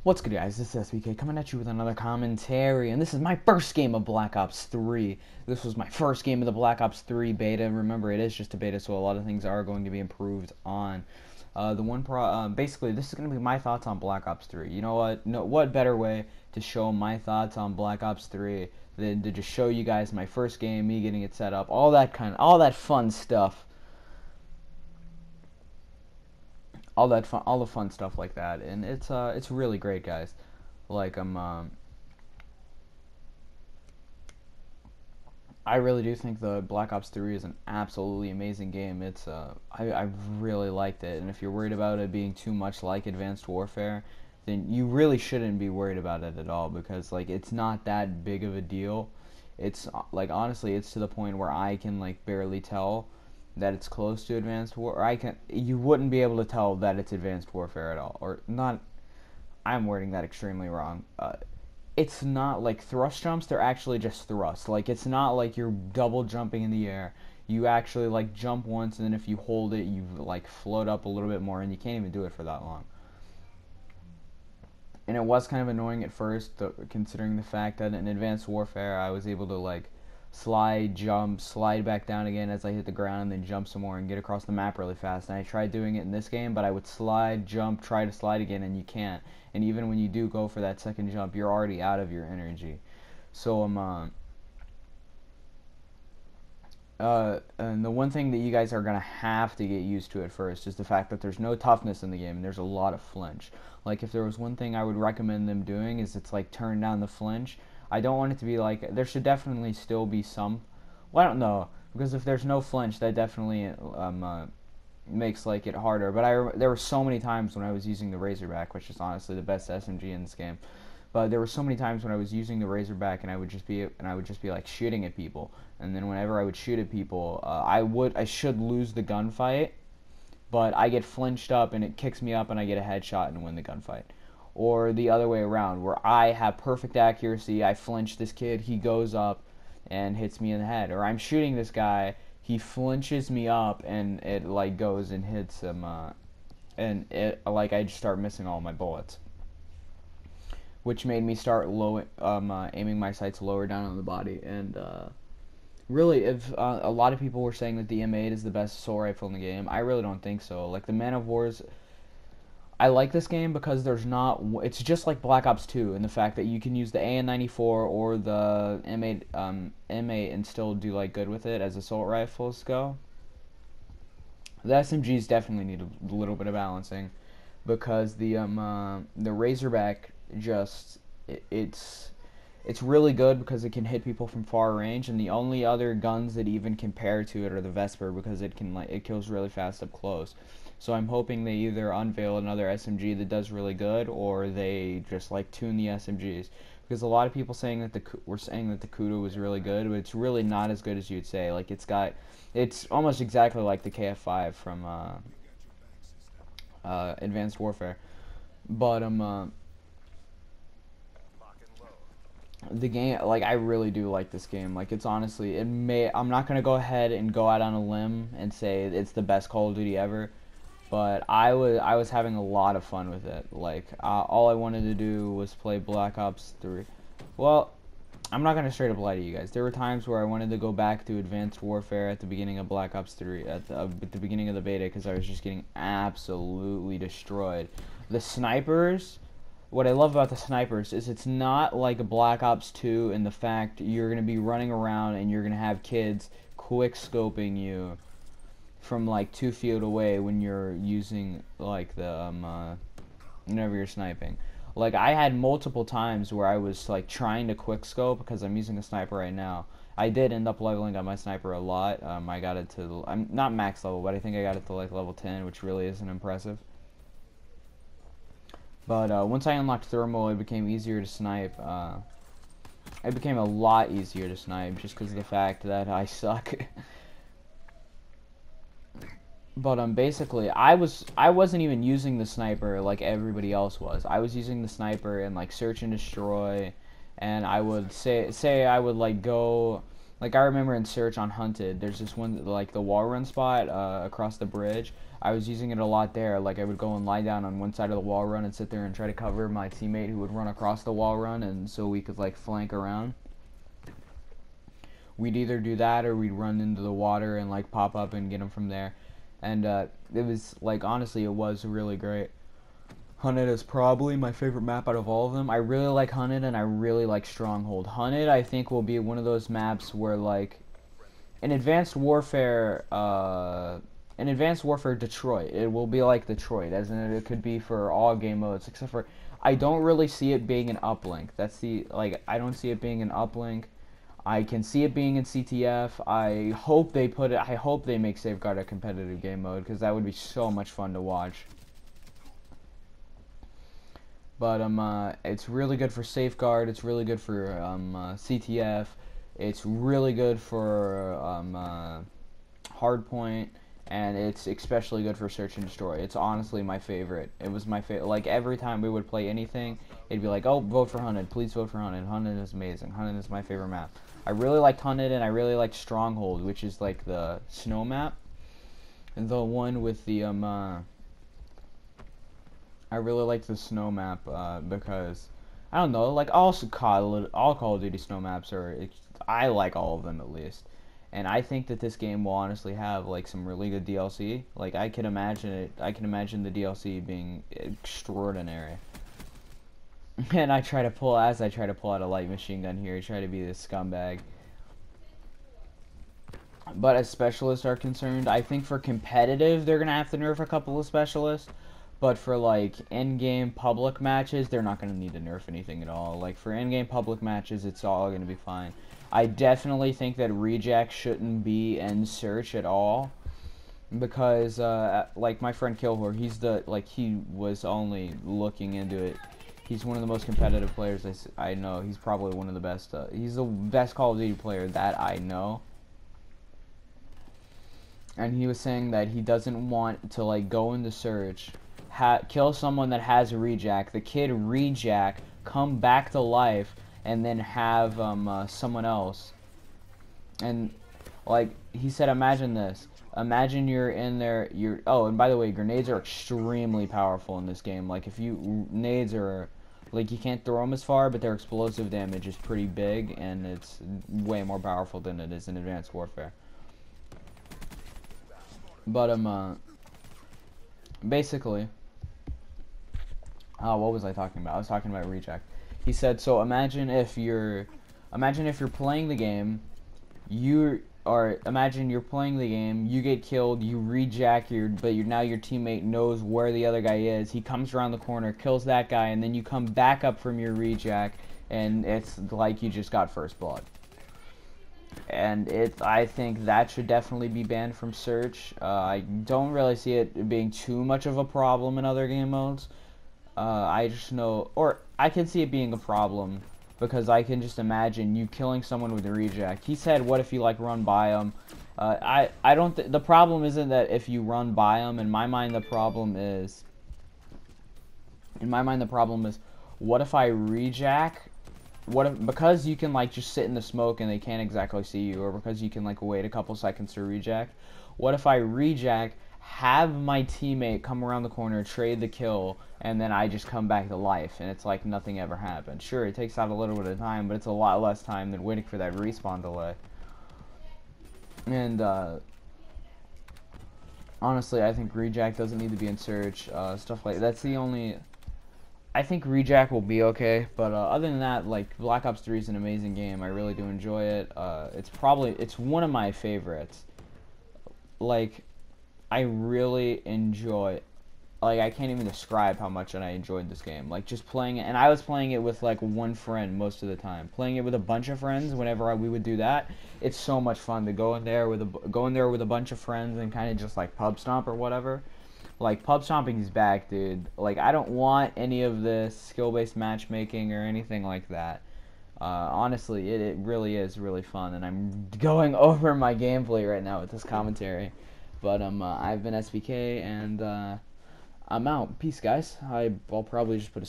What's good, guys? This is SBK coming at you with another commentary, and this is my first game of Black Ops 3. This was my first game of the Black Ops 3 beta. Remember, it is just a beta, so a lot of things are going to be improved on. Basically, this is going to be my thoughts on Black Ops 3. You know what? What better way to show my thoughts on Black Ops 3 than to just show you guys my first game, me getting it set up, all that fun stuff. All the fun stuff like that, and it's really great, guys. Like I really do think the Black Ops 3 is an absolutely amazing game. I really liked it, and if you're worried about it being too much like Advanced Warfare, then you really shouldn't be worried about it at all, because like it's not that big of a deal. It's like, honestly, it's to the point where I can like barely tell that it's close to Advanced War, or you wouldn't be able to tell that it's Advanced Warfare at all, or not. I'm wording that extremely wrong. It's not like thrust jumps; they're actually just thrusts. Like, it's not like you're double jumping in the air. You actually like jump once, and then if you hold it, you like float up a little bit more, and you can't even do it for that long. And it was kind of annoying at first, considering the fact that in Advanced Warfare I was able to like slide, jump, slide back down again as I hit the ground, and then jump some more and get across the map really fast. And I tried doing it in this game, but I would slide, jump, try to slide again, and you can't. And even when you do go for that second jump, you're already out of your energy. So and the one thing that you guys are gonna have to get used to at first is the fact that there's no toughness in the game, and there's a lot of flinch. Like, if there was one thing I would recommend them doing, is it's like turn down the flinch. I don't want it to be like, there should definitely still be some, well, I don't know, because if there's no flinch, that definitely makes like it harder. But there were so many times when I was using the Razorback, which is honestly the best SMG in this game. But there were so many times when I was using the Razorback, and I would just be like shooting at people, and then whenever I would shoot at people, I should lose the gunfight, but I get flinched up and it kicks me up and I get a headshot and win the gunfight. Or the other way around, where I have perfect accuracy, I flinch this kid, he goes up and hits me in the head. Or I'm shooting this guy, he flinches me up, and it like goes and hits him, and it like I just start missing all my bullets, which made me start aiming my sights lower down on the body. And really, if a lot of people were saying that the M8 is the best assault rifle in the game, I really don't think so. Like, the Man of Wars, I like this game because it's just like Black Ops 2 in the fact that you can use the AN-94 or the M8 and still do like good with it as assault rifles go. The SMGs definitely need a little bit of balancing, because the Razorback it's really good because it can hit people from far range, and the only other guns that even compare to it are the Vesper, because it kills really fast up close. So I'm hoping they either unveil another SMG that does really good, or they just like tune the SMGs, because a lot of people were saying that the Kudu was really good, but it's really not as good as you'd say. Like, it's almost exactly like the KF5 from Advanced Warfare, but the game, like, I really do like this game. Like, it's honestly, I'm not gonna go ahead and go out on a limb and say it's the best Call of Duty ever, but I was having a lot of fun with it. Like, all I wanted to do was play Black Ops 3. Well, I'm not gonna straight up lie to you guys. There were times where I wanted to go back to Advanced Warfare at the beginning of Black Ops 3, at the beginning of the beta, because I was just getting absolutely destroyed. The snipers. What I love about the snipers is it's not like a Black Ops 2 in the fact you're going to be running around and you're going to have kids quick scoping you from like 2 feet away when you're using like the whenever you're sniping. Like, I had multiple times where I was like trying to quick scope, because I'm using a sniper right now. I did end up leveling up my sniper a lot. I got it to, I'm not max level, but I think I got it to like level 10, which really isn't impressive. But once I unlocked thermal, it became easier to snipe. It became a lot easier to snipe, just because of the fact that I suck. But basically, I wasn't even using the sniper like everybody else was. I was using the sniper and like search and destroy, and I would say I would like go Like, I remember in Search on Hunted, there's this one, like, the wall run spot across the bridge. I was using it a lot there. Like, I would go and lie down on one side of the wall run and sit there and try to cover my teammate who would run across the wall run, and so we could, like, flank around. We'd either do that or we'd run into the water and, like, pop up and get him from there. And it was, like, honestly, it was really great. Hunted is probably my favorite map out of all of them. I really like Hunted and I really like Stronghold. Hunted, I think, will be one of those maps where, like, in Advanced Warfare Detroit, it will be like Detroit, as in it could be for all game modes, except for, I don't really see it being an uplink. That's the, like, I don't see it being an uplink. I can see it being in CTF. I hope they make Safeguard a competitive game mode, because that would be so much fun to watch. But it's really good for Safeguard. It's really good for CTF. It's really good for Hardpoint, and it's especially good for Search and Destroy. It's honestly my favorite. It was my favorite. Like, every time we would play anything, it'd be like, oh, vote for Hunted. Please vote for Hunted. Hunted is amazing. Hunted is my favorite map. I really liked Hunted, and I really liked Stronghold, which is like the snow map, and the one with the I really like the snow map because, I don't know, like, all Call of Duty snow maps I like all of them at least. And I think that this game will honestly have, like, some really good DLC. Like, I can imagine the DLC being extraordinary. And I try to pull out a light machine gun here, try to be this scumbag. But as specialists are concerned, I think for competitive, they're gonna have to nerf a couple of specialists. But for, like, in-game public matches, they're not going to need to nerf anything at all. Like, for in-game public matches, it's all going to be fine. I definitely think that Reject shouldn't be in Search at all. Because, like, my friend Killhor, he was only looking into it. He's one of the most competitive players I know. He's probably one of the best. He's the best Call of Duty player that I know. And he was saying that he doesn't want to, like, go into Search, kill someone that has a rejack, the kid rejack, come back to life, and then have someone else. And, like, he said, imagine this. Imagine you're in there, oh, and by the way, grenades are extremely powerful in this game. Like, nades are, like, you can't throw them as far, but their explosive damage is pretty big, and it's way more powerful than it is in Advanced Warfare. But, basically, what was I talking about? I was talking about reject. He said, so imagine if you're playing the game, imagine you're playing the game, you get killed, you rejack now your teammate knows where the other guy is. He comes around the corner, kills that guy, and then you come back up from your rejack, and it's like you just got first blood. And I think that should definitely be banned from Search. I don't really see it being too much of a problem in other game modes. I just know, or I can see it being a problem because I can just imagine you killing someone with a reject. He said, what if you, like, run by them? I don't the problem isn't that if you run by them. In my mind the problem is what if I rejack? Because you can, like, just sit in the smoke and they can't exactly see you, or because you can, like, wait a couple seconds to rejack, what if I rejack, have my teammate come around the corner, trade the kill, and then I just come back to life, and it's like nothing ever happened? Sure, it takes out a little bit of time, but it's a lot less time than waiting for that respawn delay. And, honestly, I think rejack doesn't need to be in Search, stuff like that's the only... I think rejack will be okay, but other than that, like, Black Ops 3 is an amazing game. I really do enjoy it. It's one of my favorites. Like, I really enjoy, like, I can't even describe how much I enjoyed this game. Like, just playing it, and I was playing it with, like, one friend most of the time. Playing it with a bunch of friends, whenever we would do that, it's so much fun to go in there with a bunch of friends and kind of just, like, pub stomp or whatever. Like, pub stomping is back, dude. Like, I don't want any of this skill-based matchmaking or anything like that. Honestly, it really is really fun, and I'm going over my gameplay right now with this commentary. But I've been SBK, and I'm out. Peace, guys. I'll probably just put a